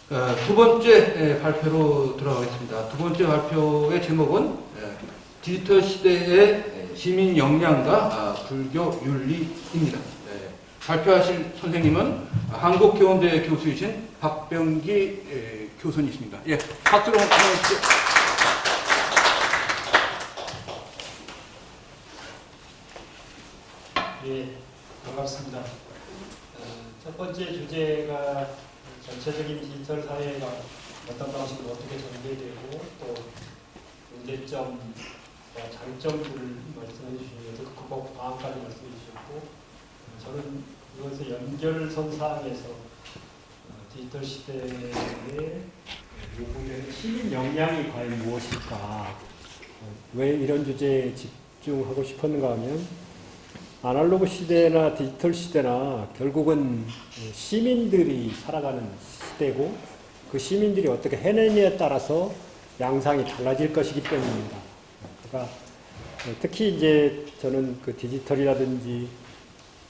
두 번째 발표로 들어가겠습니다. 두 번째 발표의 제목은 디지털 시대의 시민 역량과 불교 윤리입니다. 발표하실 선생님은 한국교원대 교수이신 박병기 교수님이십니다. 예, 박수로 환영해주시죠. 예, 반갑습니다. 첫 번째 주제가 전체적인 디지털 사회가 어떤 방식으로 어떻게 전개되고 또 문제점과 장점들을 말씀해 주시면서 극복 방안까지 말씀해 주셨고, 저는 이것의 연결선상에서 디지털 시대의 요구되는 시민 역량이 과연 무엇일까, 왜 이런 주제에 집중하고 싶었는가 하면, 아날로그 시대나 디지털 시대나 결국은 시민들이 살아가는 시대고, 그 시민들이 어떻게 해내냐에 따라서 양상이 달라질 것이기 때문입니다. 그러니까 특히 이제 저는 그 디지털이라든지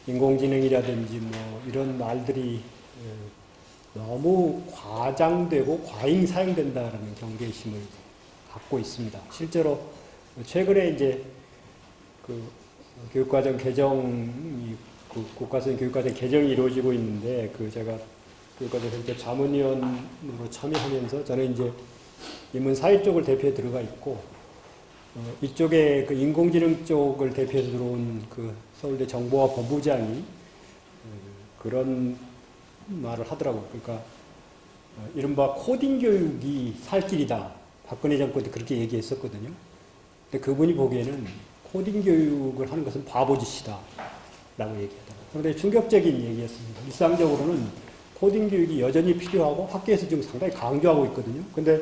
인공지능이라든지 뭐 이런 말들이 너무 과장되고 과잉 사용된다라는 경계심을 갖고 있습니다. 실제로 최근에 이제 그 교육과정 개정이, 국가선 교육과정 개정이 이루어지고 있는데, 제가 교육과정 현재 자문위원으로 참여하면서 저는 이제 인문사회 쪽을 대표해 들어가 있고, 이쪽에 그 인공지능 쪽을 대표해서 들어온 그 서울대 정보화 본부장이 그런 말을 하더라고요. 그러니까 이른바 코딩 교육이 살 길이다. 박근혜 정권 때 그렇게 얘기했었거든요. 근데 그분이 보기에는 코딩 교육을 하는 것은 바보짓이다 라고 얘기하더라고요. 상당히 충격적인 얘기였습니다. 일상적으로는 코딩 교육이 여전히 필요하고 학교에서 지금 상당히 강조하고 있거든요. 근데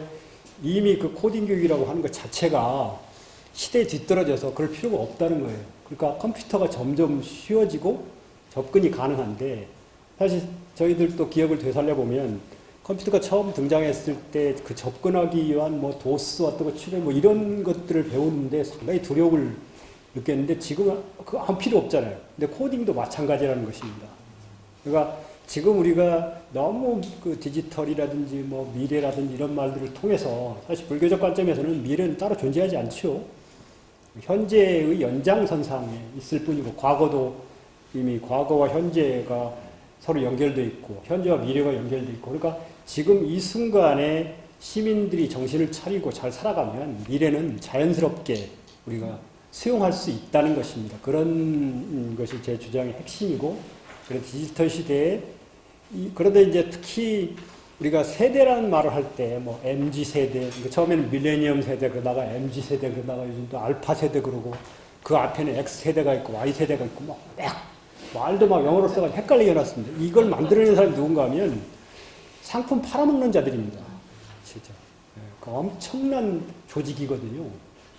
이미 그 코딩 교육이라고 하는 것 자체가 시대에 뒤떨어져서 그럴 필요가 없다는 거예요. 그러니까 컴퓨터가 점점 쉬워지고 접근이 가능한데, 사실 저희들도 기억을 되살려보면 컴퓨터가 처음 등장했을 때 그 접근하기 위한 뭐 도스 어떤 거 추론 뭐 이런 것들을 배우는데 상당히 두려움을 느꼈는데, 지금은 그거 아무 필요 없잖아요. 근데 코딩도 마찬가지라는 것입니다. 그러니까 지금 우리가 너무 그 디지털이라든지 뭐 미래라든지 이런 말들을 통해서, 사실 불교적 관점에서는 미래는 따로 존재하지 않죠. 현재의 연장선상에 있을 뿐이고, 과거도 이미 과거와 현재가 서로 연결되어 있고 현재와 미래가 연결되어 있고, 그러니까 지금 이 순간에 시민들이 정신을 차리고 잘 살아가면 미래는 자연스럽게 우리가 수용할 수 있다는 것입니다. 그런 것이 제 주장의 핵심이고, 그런 디지털 시대에 그런데 이제 특히 우리가 세대라는 말을 할 때 뭐 MZ 세대, 처음에는 밀레니엄 세대, 그러다가 MZ 세대, 그러다가 요즘 또 알파 세대 그러고, 그 앞에는 X 세대가 있고 Y 세대가 있고 막 말도 막 영어로 써가지고 헷갈리게 해놨습니다. 이걸 만들어낸 사람이 누군가 하면 상품 팔아먹는 자들입니다. 진짜. 그 엄청난 조직이거든요.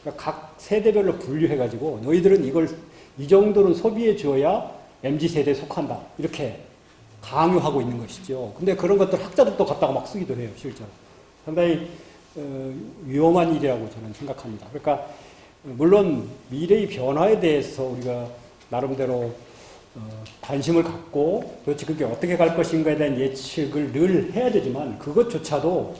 그러니까 각 세대별로 분류해가지고 너희들은 이걸 이 정도는 소비해 줘야 MZ세대에 속한다. 이렇게 강요하고 있는 것이죠. 근데 그런 것들 학자들도 갖다가 막 쓰기도 해요. 실제로. 상당히 위험한 일이라고 저는 생각합니다. 그러니까 물론 미래의 변화에 대해서 우리가 나름대로 관심을 갖고 도대체 그게 어떻게 갈 것인가에 대한 예측을 늘 해야 되지만, 그것조차도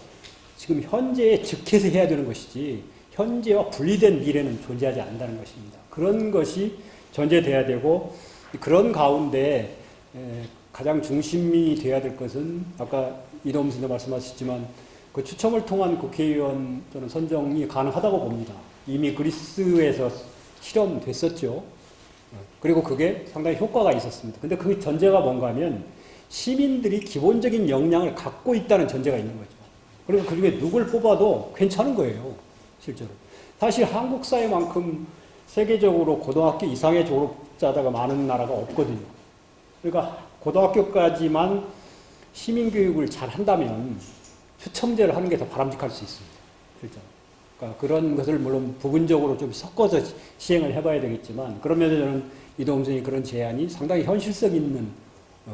지금 현재에 즉해서 해야 되는 것이지 현재와 분리된 미래는 존재하지 않는다는 것입니다. 그런 것이 전제돼야 되고, 그런 가운데 가장 중심이 돼야 될 것은 아까 이동훈 선생님 말씀하셨지만 그 추첨을 통한 국회의원 저는 선정이 가능하다고 봅니다. 이미 그리스에서 실험됐었죠. 그리고 그게 상당히 효과가 있었습니다. 근데 그 전제가 뭔가 하면 시민들이 기본적인 역량을 갖고 있다는 전제가 있는 거죠. 그리고 그 중에 누굴 뽑아도 괜찮은 거예요. 실제로. 사실 한국 사회만큼 세계적으로 고등학교 이상의 졸업자가 많은 나라가 없거든요. 그러니까 고등학교까지만 시민교육을 잘 한다면 추첨제를 하는 게 더 바람직할 수 있습니다. 실제로. 그러니까 그런 것을 물론 부분적으로 좀 섞어서 시행을 해봐야 되겠지만, 그런 면에서 저는 이동훈 선생님 그런 제안이 상당히 현실성 있는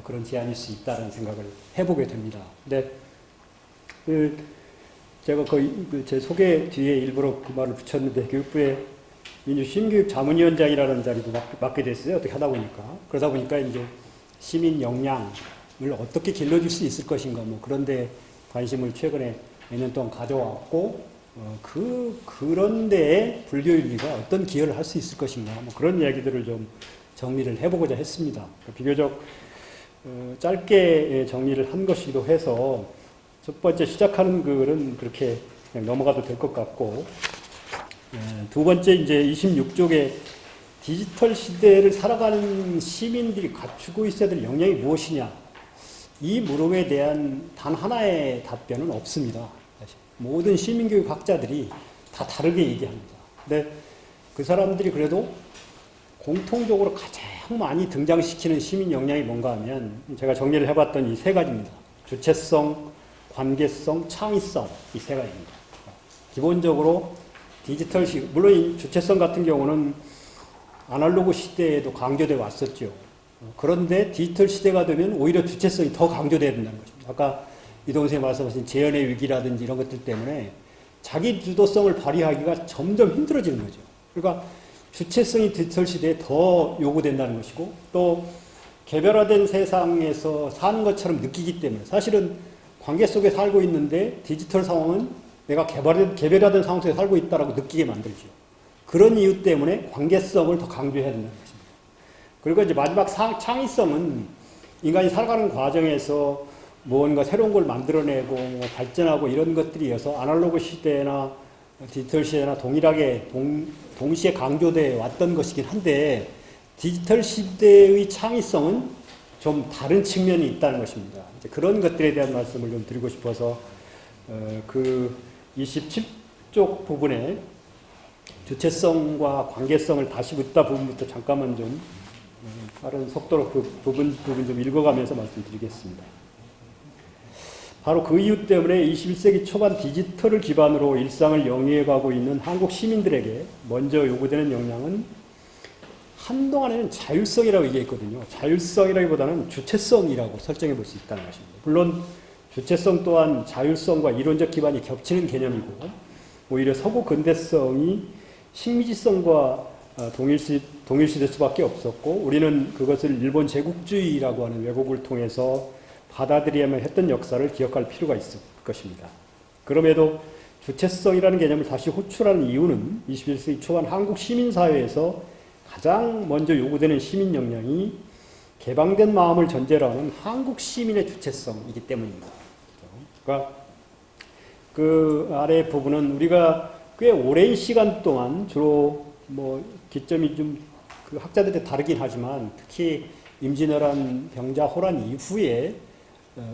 그런 제안일 수 있다는 생각을 해보게 됩니다. 근데 제가 제 소개 뒤에 일부러 그 말을 붙였는데, 교육부의 민주시민교육 자문위원장이라는 자리도 맡게 됐어요. 어떻게 하다 보니까. 그러다 보니까 이제 시민 역량을 어떻게 길러줄 수 있을 것인가, 뭐 그런데 관심을 최근에 몇 년 동안 가져왔고 그런데 불교윤리가 어떤 기여를 할 수 있을 것인가 뭐 그런 이야기들을 좀 정리를 해보고자 했습니다. 비교적 짧게 정리를 한 것이기도 해서 첫 번째 시작하는 글은 그렇게 그냥 넘어가도 될 것 같고 두 번째 이제 26쪽에 디지털 시대를 살아가는 시민들이 갖추고 있어야 될 역량이 무엇이냐 이 물음에 대한 단 하나의 답변은 없습니다. 사실. 모든 시민교육 학자들이 다 다르게 얘기합니다. 근데 그 사람들이 그래도 공통적으로 가장 많이 등장시키는 시민 역량이 뭔가 하면 제가 정리를 해봤던 이 세 가지입니다. 주체성, 관계성, 창의성 이 세 가지입니다. 기본적으로 디지털 시 물론 이 주체성 같은 경우는 아날로그 시대에도 강조되어 왔었죠. 그런데 디지털 시대가 되면 오히려 주체성이 더 강조돼야 된다는 것입니다. 아까 이동훈 선생님 말씀하신 재현의 위기라든지 이런 것들 때문에 자기 주도성을 발휘하기가 점점 힘들어지는 거죠. 그러니까 주체성이 디지털 시대에 더 요구된다는 것이고 또 개별화된 세상에서 사는 것처럼 느끼기 때문에 사실은 관계 속에 살고 있는데 디지털 상황은 내가 개별화된 상황 속에 살고 있다고 느끼게 만들죠. 그런 이유 때문에 관계성을 더 강조해야 된다는 것입니다. 그리고 이제 마지막 창의성은 인간이 살아가는 과정에서 무언가 새로운 걸 만들어내고 발전하고 이런 것들이 이어서 아날로그 시대나 디지털 시대나 동일하게 동시에 강조되어 왔던 것이긴 한데 디지털 시대의 창의성은 좀 다른 측면이 있다는 것입니다. 이제 그런 것들에 대한 말씀을 좀 드리고 싶어서 그 27쪽 부분에 주체성과 관계성을 다시 묻다 부분부터 잠깐만 좀 빠른 속도로 그 부분 좀 읽어가면서 말씀드리겠습니다. 바로 그 이유 때문에 21세기 초반 디지털을 기반으로 일상을 영위해가고 있는 한국 시민들에게 먼저 요구되는 역량은 한동안에는 자율성이라고 얘기했거든요. 자율성이라기보다는 주체성이라고 설정해 볼 수 있다는 것입니다. 물론 주체성 또한 자율성과 이론적 기반이 겹치는 개념이고 오히려 서구 근대성이 식민지성과 동일시될 수밖에 없었고 우리는 그것을 일본 제국주의라고 하는 왜곡을 통해서 받아들여야만 했던 역사를 기억할 필요가 있을 것입니다. 그럼에도 주체성이라는 개념을 다시 호출하는 이유는 21세기 초반 한국 시민사회에서 가장 먼저 요구되는 시민 역량이 개방된 마음을 전제로 하는 한국 시민의 주체성이기 때문입니다. 그러니까 그 아래 부분은 우리가 꽤 오랜 시간 동안 주로 뭐 기점이 좀 그 학자들이 다르긴 하지만 특히 임진왜란 병자 호란 이후에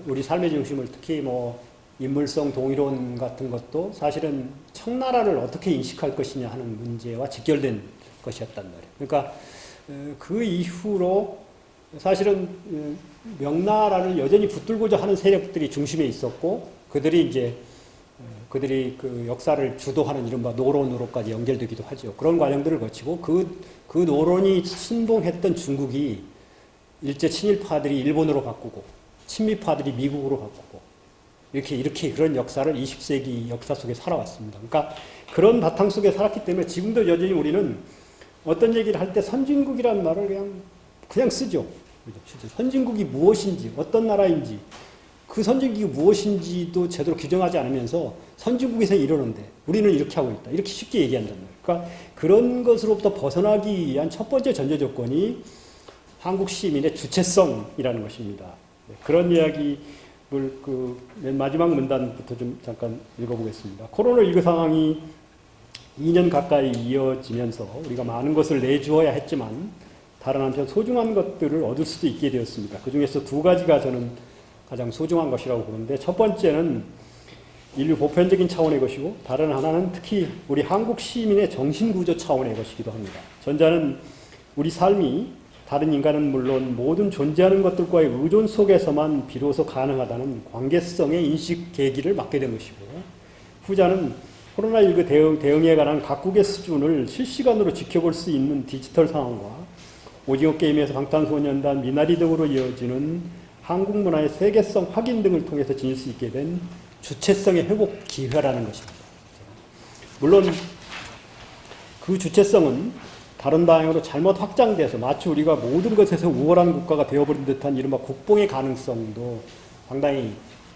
우리 삶의 중심을 특히 뭐 인물성 동일론 같은 것도 사실은 청나라를 어떻게 인식할 것이냐 하는 문제와 직결된 것이었단 말이에요. 그러니까 그 이후로 사실은 명나라를 여전히 붙들고자 하는 세력들이 중심에 있었고 그들이 그 역사를 주도하는 이른바 노론으로까지 연결되기도 하죠. 그런 과정들을 거치고 그 노론이 신봉했던 중국이 일제 친일파들이 일본으로 바꾸고 친미파들이 미국으로 바꾸고 이렇게 그런 역사를 20세기 역사 속에 살아왔습니다. 그러니까 그런 바탕 속에 살았기 때문에 지금도 여전히 우리는 어떤 얘기를 할 때 선진국이라는 말을 그냥 쓰죠. 선진국이 무엇인지 어떤 나라인지 그 선진국이 무엇인지도 제대로 규정하지 않으면서 선진국에서 이러는데 우리는 이렇게 하고 있다. 이렇게 쉽게 얘기한단 말이에요. 그러니까 그런 것으로부터 벗어나기 위한 첫 번째 전제 조건이 한국 시민의 주체성이라는 것입니다. 그런 이야기를 맨 마지막 문단부터 좀 잠깐 읽어보겠습니다. 코로나19 상황이 2년 가까이 이어지면서 우리가 많은 것을 내주어야 했지만 다른 한편 소중한 것들을 얻을 수도 있게 되었습니다. 그 중에서 두 가지가 저는 가장 소중한 것이라고 보는데 첫 번째는 인류 보편적인 차원의 것이고 다른 하나는 특히 우리 한국 시민의 정신구조 차원의 것이기도 합니다. 전자는 우리 삶이 다른 인간은 물론 모든 존재하는 것들과의 의존 속에서만 비로소 가능하다는 관계성의 인식 계기를 맞게 된 것이고 후자는 코로나19 대응에 관한 각국의 수준을 실시간으로 지켜볼 수 있는 디지털 상황과 오징어 게임에서 방탄소년단 미나리 등으로 이어지는 한국 문화의 세계성 확인 등을 통해서 지닐 수 있게 된 주체성의 회복 기회라는 것입니다. 물론 그 주체성은 다른 방향으로 잘못 확장돼서 마치 우리가 모든 것에서 우월한 국가가 되어버린 듯한 이른바 국뽕의 가능성도 상당히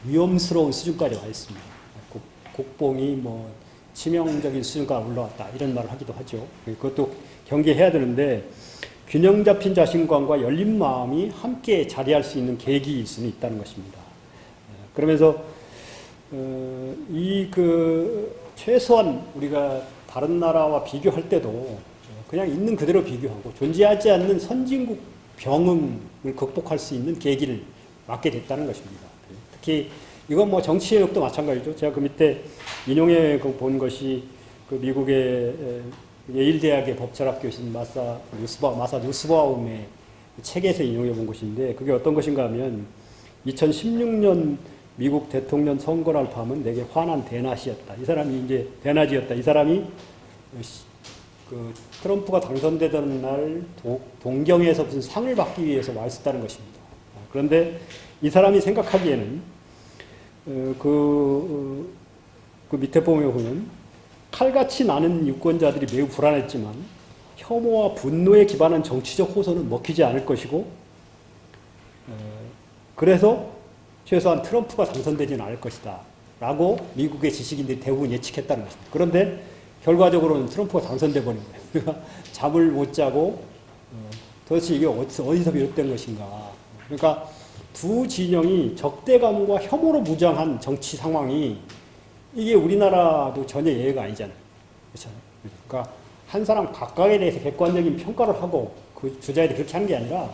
위험스러운 수준까지 와 있습니다. 국뽕이 뭐 치명적인 수준까지 올라왔다 이런 말을 하기도 하죠. 그것도 경계해야 되는데 균형 잡힌 자신감과 열린 마음이 함께 자리할 수 있는 계기일 수는 있다는 것입니다. 그러면서 최소한 우리가 다른 나라와 비교할 때도 그냥 있는 그대로 비교하고 존재하지 않는 선진국 병응을 극복할 수 있는 계기를 맞게 됐다는 것입니다. 특히 이건 뭐 정치 영역도 마찬가지죠. 제가 그 밑에 인용해 본 것이 그 미국의 예일대학의 법철학 교수인 마사 누스바움의 책에서 인용해 본 것인데 그게 어떤 것인가 하면 2016년 미국 대통령 선거날 밤은 내게 환한 대낮이었다. 이 사람이 이제 대낮이었다. 이 사람이 그 트럼프가 당선되던 날 동경에서 무슨 상을 받기 위해서 와 있었다는 것입니다. 그런데 이 사람이 생각하기에는 그 밑에 보면 칼같이 나는 유권자들이 매우 불안했지만 혐오와 분노에 기반한 정치적 호소는 먹히지 않을 것이고 그래서 최소한 트럼프가 당선되지는 않을 것이다 라고 미국의 지식인들이 대부분 예측했다는 것입니다. 그런데 결과적으로는 트럼프가 당선돼 버린 거예요. 그러니까 잠을 못 자고 도대체 이게 어디서 비롯된 것인가. 그러니까 두 진영이 적대감과 혐오로 무장한 정치 상황이 이게 우리나라도 전혀 예외가 아니잖아요. 그렇잖아요. 그러니까 한 사람 각각에 대해서 객관적인 평가를 하고 그 주자에 대해 그렇게 하는 게 아니라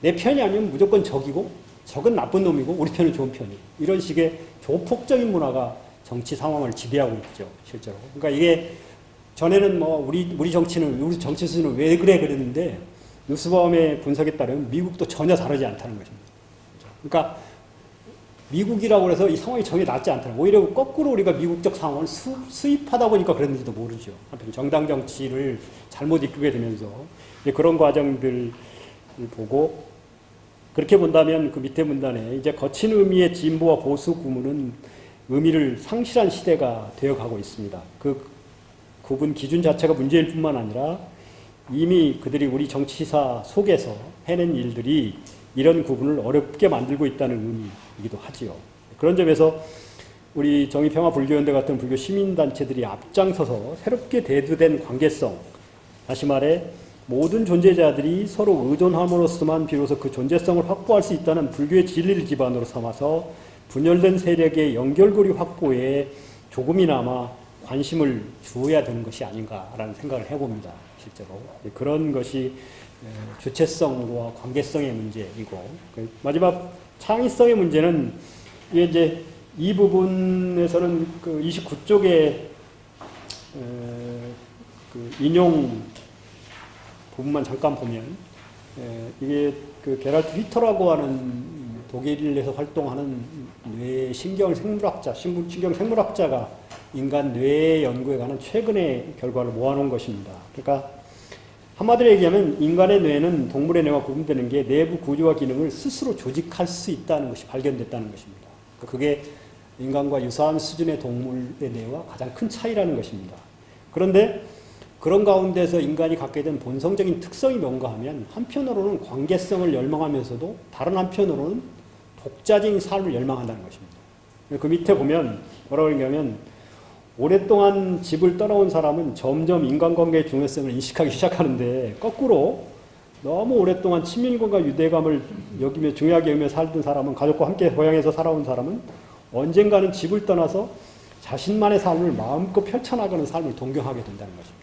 내 편이 아니면 무조건 적이고 적은 나쁜 놈이고 우리 편은 좋은 편이고 이런 식의 조폭적인 문화가 정치 상황을 지배하고 있죠. 실제로. 그러니까 이게 전에는 뭐 우리 정치는 우리 정치 수준은 왜 그래 그랬는데 누스바움의 분석에 따르면 미국도 전혀 다르지 않다는 것입니다. 그러니까 미국이라고 해서 이 상황이 전혀 낫지 않다는 거예요. 오히려 거꾸로 우리가 미국적 상황을 수입하다 보니까 그랬는지도 모르죠. 한편 정당 정치를 잘못 이끌게 되면서 그런 과정들을 보고 그렇게 본다면 그 밑에 문단에 이제 거친 의미의 진보와 보수 구문은 의미를 상실한 시대가 되어가고 있습니다. 그 구분 기준 자체가 문제일 뿐만 아니라 이미 그들이 우리 정치사 속에서 해낸 일들이 이런 구분을 어렵게 만들고 있다는 의미이기도 하지요. 그런 점에서 우리 정의평화불교연대 같은 불교 시민단체들이 앞장서서 새롭게 대두된 관계성, 다시 말해 모든 존재자들이 서로 의존함으로써만 비로소 그 존재성을 확보할 수 있다는 불교의 진리를 기반으로 삼아서 분열된 세력의 연결고리 확보에 조금이나마 관심을 주어야 되는 것이 아닌가라는 생각을 해봅니다. 실제로. 그런 것이 주체성과 관계성의 문제이고 마지막 창의성의 문제는 이제 이 부분에서는 그 29쪽에 그 인용 부분만 잠깐 보면 이게 그 게랄트 휘터라고 하는 독일에서 활동하는 뇌 신경 생물학자가 인간 뇌 연구에 관한 최근의 결과를 모아놓은 것입니다. 그러니까 한마디로 얘기하면 인간의 뇌는 동물의 뇌와 구분되는 게 내부 구조와 기능을 스스로 조직할 수 있다는 것이 발견됐다는 것입니다. 그게 인간과 유사한 수준의 동물의 뇌와 가장 큰 차이라는 것입니다. 그런데 그런 가운데서 인간이 갖게 된 본성적인 특성이 뭔가 하면 한편으로는 관계성을 열망하면서도 다른 한편으로는 독자적인 삶을 열망한다는 것입니다. 그 밑에 보면 뭐라고 그러냐면 오랫동안 집을 떠나온 사람은 점점 인간관계의 중요성을 인식하기 시작하는데 거꾸로 너무 오랫동안 친밀감과 유대감을 여기며 중요하게 여기며 살던 사람은 가족과 함께 고향에서 살아온 사람은 언젠가는 집을 떠나서 자신만의 삶을 마음껏 펼쳐나가는 삶을 동경하게 된다는 것입니다.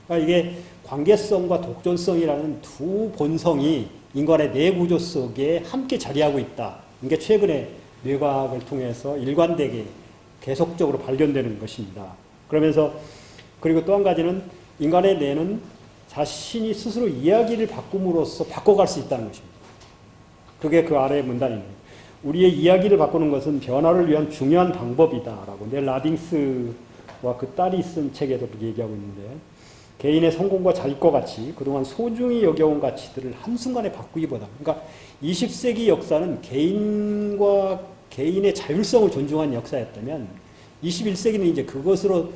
그러니까 이게 관계성과 독존성이라는 두 본성이 인간의 뇌 구조 속에 함께 자리하고 있다. 이게 최근에 뇌과학을 통해서 일관되게 계속적으로 발견되는 것입니다. 그러면서 그리고 또 한 가지는 인간의 뇌는 자신이 스스로 이야기를 바꿈으로써 바꿔갈 수 있다는 것입니다. 그게 그 아래의 문단이네요. 우리의 이야기를 바꾸는 것은 변화를 위한 중요한 방법이다라고 넬 라딩스와 그 딸이 쓴 책에도 그렇게 얘기하고 있는데 개인의 성공과 자립과 가치, 그동안 소중히 여겨온 가치들을 한순간에 바꾸기보다 그러니까 20세기 역사는 개인의 자율성을 존중한 역사였다면 21세기는 이제 그것으로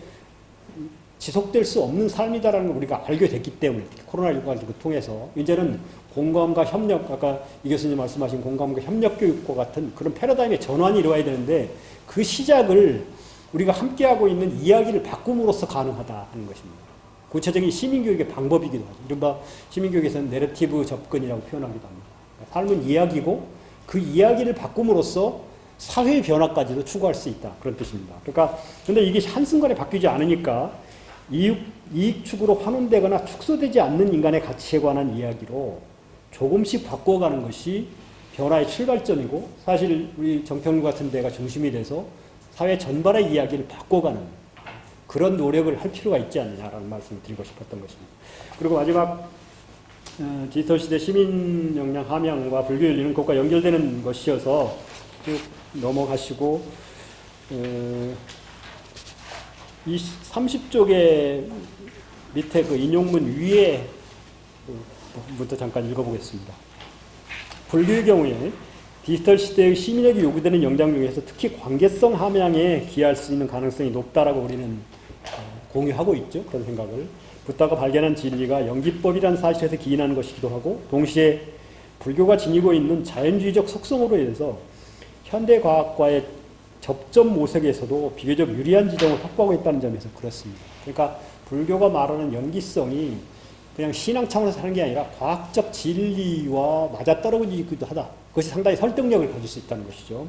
지속될 수 없는 삶이다라는 걸 우리가 알게 됐기 때문에 코로나19를 통해서 이제는 공감과 협력, 아까 이 교수님 말씀하신 공감과 협력 교육과 같은 그런 패러다임의 전환이 이루어야 되는데 그 시작을 우리가 함께하고 있는 이야기를 바꿈으로써 가능하다는 것입니다. 구체적인 시민교육의 방법이기도 하죠. 이른바 시민교육에서는 내러티브 접근이라고 표현하기도 합니다. 삶은 이야기고 그 이야기를 바꿈으로써 사회 변화까지도 추구할 수 있다. 그런 뜻입니다. 그러니까 근데 이게 한순간에 바뀌지 않으니까 이익 추구로 환원되거나 축소되지 않는 인간의 가치에 관한 이야기로 조금씩 바꿔가는 것이 변화의 출발점이고 사실 우리 정평로 같은 데가 중심이 돼서 사회 전반의 이야기를 바꿔가는 그런 노력을 할 필요가 있지 않느냐라는 말씀을 드리고 싶었던 것입니다. 그리고 마지막 디지털 시대 시민 역량 함양과 불교 윤리는 그것과 연결되는 것이어서 쭉 넘어가시고 이 30쪽의 밑에 그 인용문 위에 부터 잠깐 읽어보겠습니다. 불교의 경우에 디지털 시대의 시민에게 요구되는 역량 중에서 특히 관계성 함양에 기여할 수 있는 가능성이 높다라고 우리는 공유하고 있죠. 그런 생각을. 붓다가 발견한 진리가 연기법이라는 사실에서 기인하는 것이기도 하고 동시에 불교가 지니고 있는 자연주의적 속성으로 인해서 현대과학과의 접점 모색에서도 비교적 유리한 지점을 확보하고 있다는 점에서 그렇습니다. 그러니까 불교가 말하는 연기성이 그냥 신앙 차원에서 하는 게 아니라 과학적 진리와 맞아떨어지기도 하다. 그것이 상당히 설득력을 가질 수 있다는 것이죠.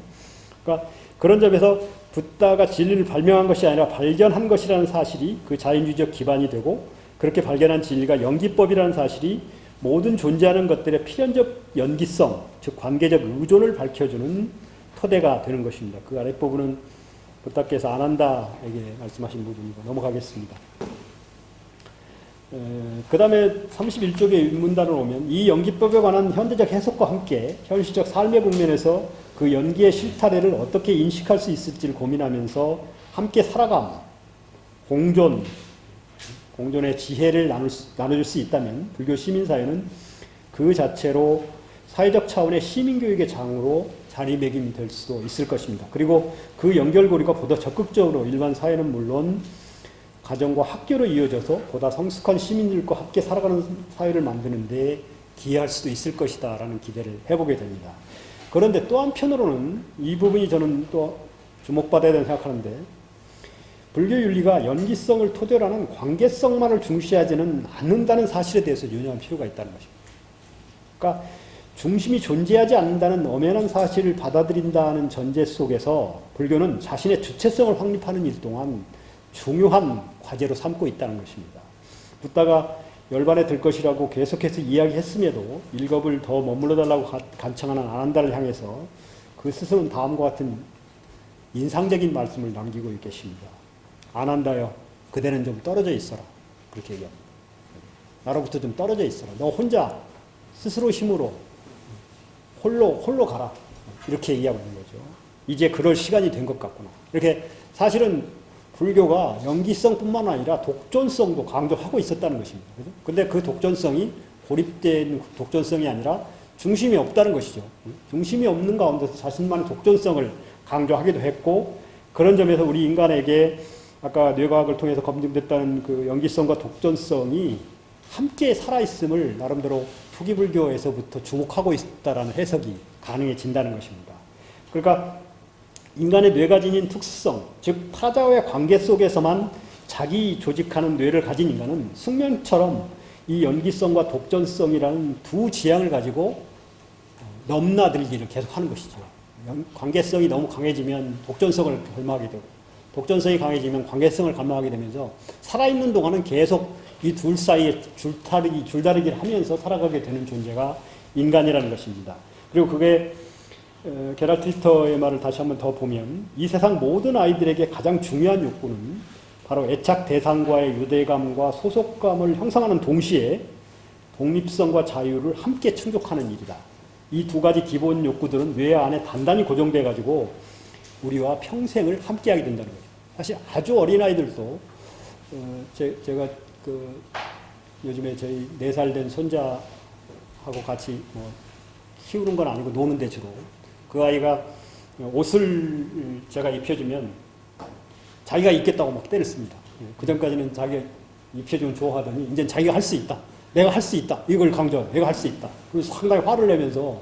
그러니까 그런 점에서 붓다가 진리를 발명한 것이 아니라 발견한 것이라는 사실이 그 자연주의적 기반이 되고 그렇게 발견한 진리가 연기법이라는 사실이 모든 존재하는 것들의 필연적 연기성, 즉 관계적 의존을 밝혀주는 토대가 되는 것입니다. 그 아랫부분은 붓다께서 아난다에게 말씀하신 부분이고 넘어가겠습니다. 그 다음에 31쪽의 문단을 오면 이 연기법에 관한 현대적 해석과 함께 현실적 삶의 국면에서 그 연기의 실타래를 어떻게 인식할 수 있을지를 고민하면서 함께 살아감, 공존의 지혜를 나눠줄 수 있다면 불교 시민사회는 그 자체로 사회적 차원의 시민교육의 장으로 자리매김이 될 수도 있을 것입니다. 그리고 그 연결고리가 보다 적극적으로 일반 사회는 물론 가정과 학교로 이어져서 보다 성숙한 시민들과 함께 살아가는 사회를 만드는 데 기여할 수도 있을 것이다 라는 기대를 해보게 됩니다. 그런데 또 한편으로는 이 부분이 저는 또 주목받아야 된다고 생각하는데 불교윤리가 연기성을 토대로 하는 관계성만을 중시하지는 않는다는 사실에 대해서 유념할 필요가 있다는 것입니다. 그러니까 중심이 존재하지 않는다는 엄연한 사실을 받아들인다는 전제 속에서 불교는 자신의 주체성을 확립하는 일 동안 중요한 과제로 삼고 있다는 것입니다. 붓다가 열반에 들 것이라고 계속해서 이야기했음에도 일겁을 더 머물러달라고 간청하는 아난다를 향해서 그 스스로는 다음과 같은 인상적인 말씀을 남기고 계십니다. 아난다여, 그대는 좀 떨어져 있어라. 그렇게 얘기합니다. 나로부터 좀 떨어져 있어라. 너 혼자 스스로 힘으로 홀로 가라. 이렇게 얘기하고 있는 거죠. 이제 그럴 시간이 된 것 같구나. 이렇게 사실은 불교가 연기성뿐만 아니라 독존성도 강조하고 있었다는 것입니다. 그죠? 근데 그 독존성이 고립된 독존성이 아니라 중심이 없다는 것이죠. 중심이 없는 가운데서 자신만의 독존성을 강조하기도 했고, 그런 점에서 우리 인간에게 아까 뇌과학을 통해서 검증됐다는 그 연기성과 독존성이 함께 살아있음을 나름대로 투기불교에서부터 주목하고 있다라는 해석이 가능해진다는 것입니다. 그러니까 인간의 뇌가 지닌 특수성, 즉 타자와의 관계 속에서만 자기 조직하는 뇌를 가진 인간은 숙명처럼 이 연기성과 독전성이라는 두 지향을 가지고 넘나들기를 계속하는 것이죠. 관계성이 너무 강해지면 독전성을 갈망하게 되고 독전성이 강해지면 관계성을 갈망하게 되면서 살아있는 동안은 계속 이 둘 사이에 줄다리기를 하면서 살아가게 되는 존재가 인간이라는 것입니다. 그리고 그게 게랄트 히터의 말을 다시 한번 더 보면 이 세상 모든 아이들에게 가장 중요한 욕구는 바로 애착 대상과의 유대감과 소속감을 형성하는 동시에 독립성과 자유를 함께 충족하는 일이다. 이 두 가지 기본 욕구들은 뇌 안에 단단히 고정돼 가지고 우리와 평생을 함께하게 된다는 거죠. 사실 아주 어린 아이들도 제가 요즘에 저희 4살 된 손자하고 같이 키우는 건 아니고 노는데 주로 그 아이가 옷을 제가 입혀주면 자기가 입겠다고 막 때를 씁니다. 그 전까지는 자기 입체적으로 좋아하더니 이제 자기가 할 수 있다. 내가 할 수 있다. 이걸 강조하고 내가 할 수 있다. 그래서 상당히 화를 내면서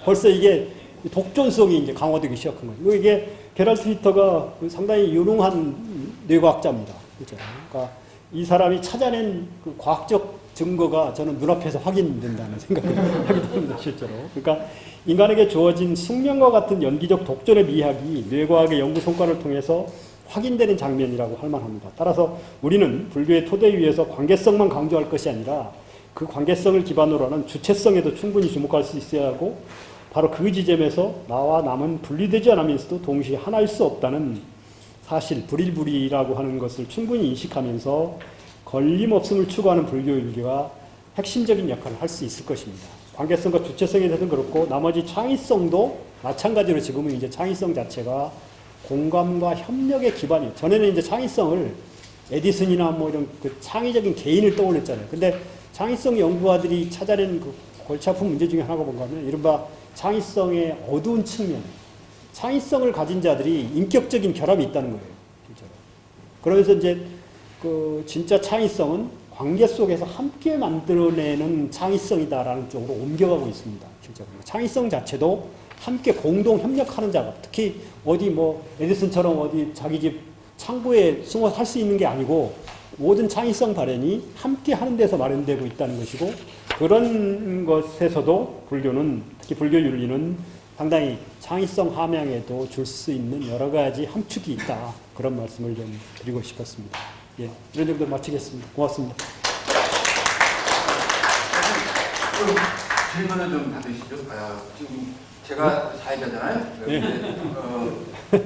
벌써 이게 독존성이 이제 강화되기 시작한 거예요. 그리고 이게 게랄트 히터가 상당히 유능한 뇌과학자입니다. 그렇죠? 그러니까 이 사람이 찾아낸 그 과학적 증거가 저는 눈앞에서 확인된다는 생각을 하게 됩니다, 실제로. 그러니까 인간에게 주어진 숙명과 같은 연기적 독존의 미학이 뇌과학의 연구 성과를 통해서 확인되는 장면이라고 할 만합니다. 따라서 우리는 불교의 토대 위에서 관계성만 강조할 것이 아니라 그 관계성을 기반으로 하는 주체성에도 충분히 주목할 수 있어야 하고 바로 그 지점에서 나와 남은 분리되지 않으면서도 동시에 하나일 수 없다는 사실, 불일불이라고 하는 것을 충분히 인식하면서 걸림없음을 추구하는 불교 윤리가 핵심적인 역할을 할 수 있을 것입니다. 관계성과 주체성에 대해서는 그렇고 나머지 창의성도 마찬가지로 지금은 이제 창의성 자체가 공감과 협력의 기반이에요. 전에는 이제 창의성을 에디슨이나 뭐 이런 그 창의적인 개인을 떠올렸잖아요. 근데 창의성 연구가들이 찾아낸 그 골치 아픈 문제 중에 하나가 뭔가 하면 이른바 창의성의 어두운 측면, 창의성을 가진 자들이 인격적인 결함이 있다는 거예요. 실제로. 그러면서 이제 그 진짜 창의성은 관계 속에서 함께 만들어내는 창의성이다라는 쪽으로 옮겨가고 있습니다. 실제로. 창의성 자체도 함께 공동 협력하는 작업, 특히 어디 뭐 에디슨처럼 어디 자기 집 창고에 숨어 살 수 있는 게 아니고 모든 창의성 발현이 함께 하는 데서 마련되고 있다는 것이고 그런 것에서도 불교는 특히 불교 윤리는 상당히 창의성 함양에도 줄 수 있는 여러 가지 함축이 있다. 그런 말씀을 좀 드리고 싶었습니다. 예, 이런 정도 마치겠습니다. 고맙습니다. 질문을 좀 받으시죠. 지금 제가 사회자잖아요. 예.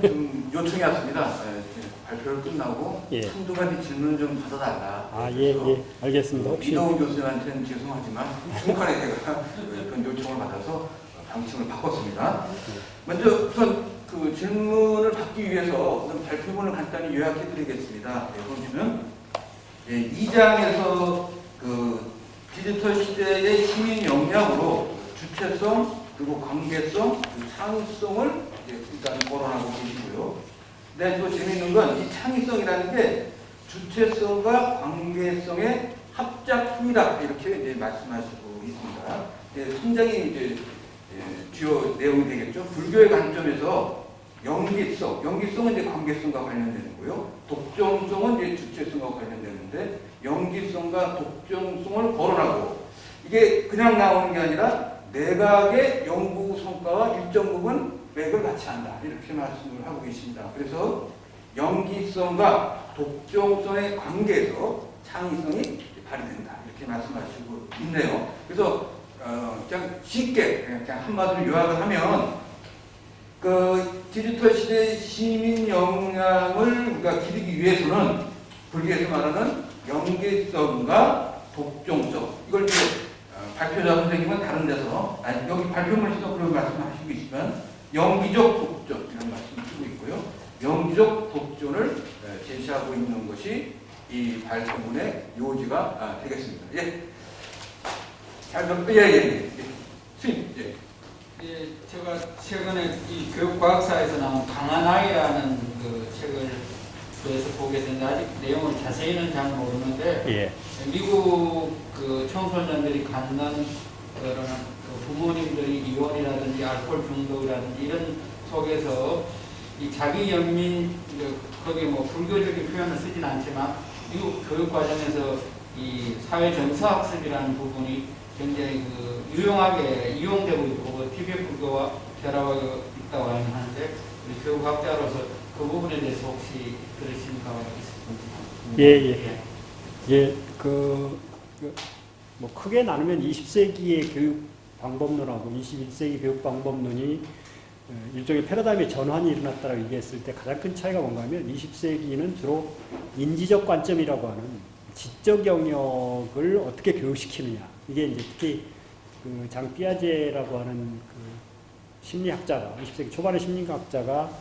좀 요청이 왔습니다. 발표를 끝나고 예. 한두 가지 질문을 좀 받아달라. 예, 알겠습니다. 혹시 이동훈 교수님한테는 죄송하지만 중간에 제가 그런 요청을 받아서 방침을 바꿨습니다. 먼저 우선 그 질문을 받기 위해서 우선 발표문을 간단히 요약해드리겠습니다. 보시면 2장에서 그 디지털 시대의 시민 역량으로 주체성 그리고 관계성, 창의성을 일단 거론하고 계시고요. 근데 또 재미있는 건 이 창의성이라는 게 주체성과 관계성의 합작품이다 이렇게 이제 말씀하시고 있습니다. 굉장히 이제 주요 내용이 되겠죠. 불교의 관점에서 연기성은 이제 관계성과 관련되는 거고요. 독점성은 이제 주체성과 관련되는데 연기성과 독점성을 거론하고 이게 그냥 나오는 게 아니라 내각의 연구 성과와 일정 부분 맥을 같이 한다 이렇게 말씀을 하고 계십니다. 그래서 연기성과 독점성의 관계에서 창의성이 발휘된다 이렇게 말씀하시고 있네요. 그래서 그냥 쉽게 그냥 한마디로 요약을 하면 그 디지털 시대의 시민 역량을 우리가 기르기 위해서는 불교에서 말하는 연계성과 독점성 이걸 이제 발표자 선생님은 다른 데서 여기 발표문에서 그런 말씀하시고 계시면 연기적 독존 이런 말씀을 쓰고 있고요. 연기적 독존을 제시하고 있는 것이 이 발표문의 요지가 되겠습니다. 예. 스님. 예, 제가 최근에 이 교육과학사에서 나온 강한 아이라는 그 책을 그래서 보게 됐는데 아직 내용을 자세히는 잘 모르는데 예. 미국 그 청소년들이 갖는 그런 그 부모님들이 이혼이라든지 알코올 중독이라든지 이런 속에서 이 자기 연민 거기 뭐 불교적인 표현을 쓰진 않지만 미국 교육 과정에서 이 사회 정서 학습이라는 부분이 굉장히 그 유용하게 이용되고 있고 그 티베트 불교와 결합하고 있다고 하는데 우리 교육학자로서 그 부분에 대해서 혹시 들으신 바가 있으십니까? 예, 뭐 크게 나누면 20세기의 교육 방법론하고 21세기 교육 방법론이 일종의 패러다임의 전환이 일어났다고 얘기했을 때 가장 큰 차이가 뭔가 하면 20세기는 주로 인지적 관점이라고 하는 지적 영역을 어떻게 교육시키느냐. 이게 이제 특히 그 장 삐아제라고 하는 그 심리학자가 20세기 초반의 심리학자가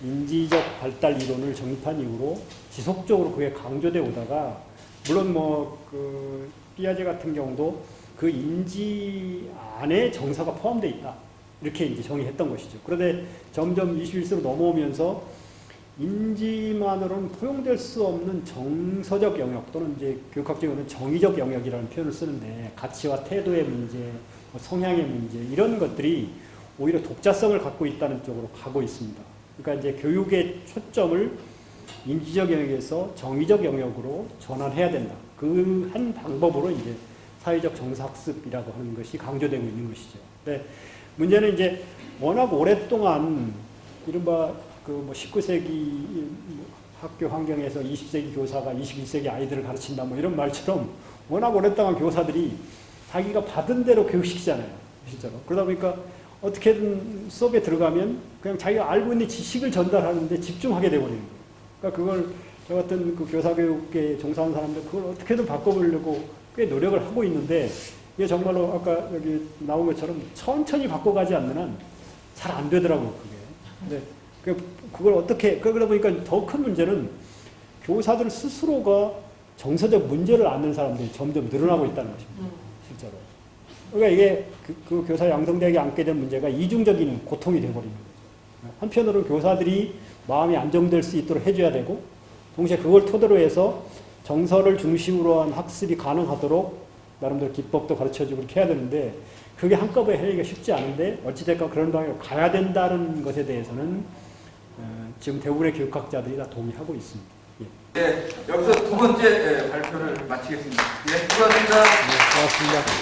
인지적 발달 이론을 정립한 이후로 지속적으로 그게 강조되어 오다가 물론 뭐 그 삐아제 같은 경우도 그 인지 안에 정서가 포함되어 있다. 이렇게 이제 정의했던 것이죠. 그런데 점점 21세기로 넘어오면서 인지만으로는 포용될 수 없는 정서적 영역 또는 이제 교육학적으로는 정의적 영역이라는 표현을 쓰는데 가치와 태도의 문제, 뭐 성향의 문제 이런 것들이 오히려 독자성을 갖고 있다는 쪽으로 가고 있습니다. 그러니까 이제 교육의 초점을 인지적 영역에서 정의적 영역으로 전환해야 된다. 그 한 방법으로 이제 사회적 정서학습이라고 하는 것이 강조되고 있는 것이죠. 근데 문제는 이제 워낙 오랫동안 이른바 그 19세기 학교 환경에서 20세기 교사가 21세기 아이들을 가르친다 뭐 이런 말처럼 워낙 오랫동안 교사들이 자기가 받은 대로 교육시키잖아요. 실제로. 그러다 보니까 어떻게든 수업에 들어가면 그냥 자기가 알고 있는 지식을 전달하는데 집중하게 되어버리는 거예요. 그러니까 그걸 저 같은 그 교사교육에 종사하는 사람들 그걸 어떻게든 바꿔보려고 꽤 노력을 하고 있는데 이게 정말로 아까 여기 나온 것처럼 천천히 바꿔가지 않는 한 잘 안 되더라고요. 그게. 근데 그걸 어떻게 그러다 보니까 더 큰 문제는 교사들 스스로가 정서적 문제를 안는 사람들이 점점 늘어나고 있다는 것입니다. 실제로. 그러니까 이게 그 교사 양성대학에 안게 된 문제가 이중적인 고통이 되어버리는 거죠. 한편으로는 교사들이 마음이 안정될 수 있도록 해줘야 되고 동시에 그걸 토대로 해서 정서를 중심으로 한 학습이 가능하도록 나름대로 기법도 가르쳐주고 그렇게 해야 되는데 그게 한꺼번에 하기가 쉽지 않은데 어찌됐건 그런 방향으로 가야 된다는 것에 대해서는 지금 대부분의 교육학자들이 다 동의하고 있습니다. 예. 네, 여기서 두 번째 발표를 마치겠습니다. 네, 수고하셨습니다. 네, 고맙습니다.